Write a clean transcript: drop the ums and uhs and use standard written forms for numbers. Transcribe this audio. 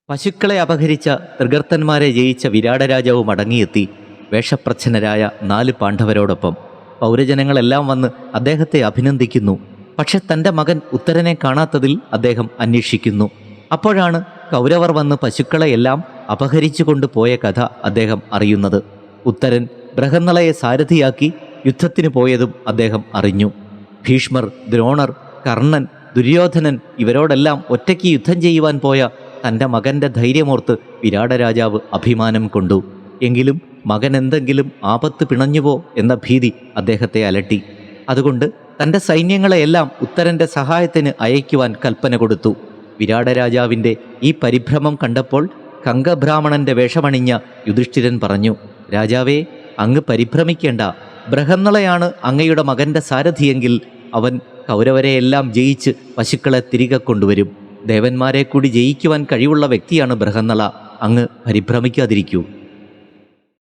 പശുക്കളെ അപഹരിച്ച തൃഗർത്തന്മാരെ ജയിച്ച വിരാടരാജാവ് മടങ്ങിയെത്തി വേഷപ്രച്ഛന്നരായ 4 പാണ്ഡവരോടൊപ്പം. പൗരജനങ്ങളെല്ലാം വന്ന് അദ്ദേഹത്തെ അഭിനന്ദിക്കുന്നു. പക്ഷെ തൻ്റെ മകൻ ഉത്തരനെ കാണാത്തതിൽ അദ്ദേഹം അന്വേഷിക്കുന്നു. അപ്പോഴാണ് കൗരവർ വന്ന് പശുക്കളെയെല്ലാം അപഹരിച്ചു കൊണ്ടുപോയ കഥ അദ്ദേഹം അറിയുന്നത്. ഉത്തരൻ ബൃഹന്നളയെ സാരഥിയാക്കി യുദ്ധത്തിന് പോയതും അദ്ദേഹം അറിഞ്ഞു. ഭീഷ്മർ, ദ്രോണർ, കർണൻ, ദുര്യോധനൻ ഇവരോടെല്ലാം ഒറ്റയ്ക്ക് യുദ്ധം ചെയ്യുവാൻ പോയ തൻ്റെ മകൻ്റെ ധൈര്യമോർത്ത് വിരാടരാജാവ് അഭിമാനം കൊണ്ടു. എങ്കിലും മകൻ എന്തെങ്കിലും ആപത്ത് പിണഞ്ഞുവോ എന്ന ഭീതി അദ്ദേഹത്തെ അലട്ടി. അതുകൊണ്ട് തൻ്റെ സൈന്യങ്ങളെയെല്ലാം ഉത്തരൻ്റെ സഹായത്തിന് അയക്കുവാൻ കൽപ്പന കൊടുത്തു. വിരാടരാജാവിൻ്റെ ഈ പരിഭ്രമം കണ്ടപ്പോൾ കങ്കബ്രാഹ്മണൻ്റെ വേഷമണിഞ്ഞ യുധിഷ്ഠിരൻ പറഞ്ഞു, രാജാവേ, അങ്ങ് പരിഭ്രമിക്കേണ്ട. ബൃഹന്നളയാണ് അങ്ങയുടെ മകൻ്റെ സാരഥിയെങ്കിൽ അവൻ കൗരവരെയെല്ലാം ജയിച്ച് പശുക്കളെ തിരികെ കൊണ്ടുവരും. ദേവന്മാരെ കൂടി ജയിക്കുവാൻ കഴിവുള്ള വ്യക്തിയാണ് ബൃഹന്നള. അങ്ങ് പരിഭ്രമിക്കാതിരിക്കൂ.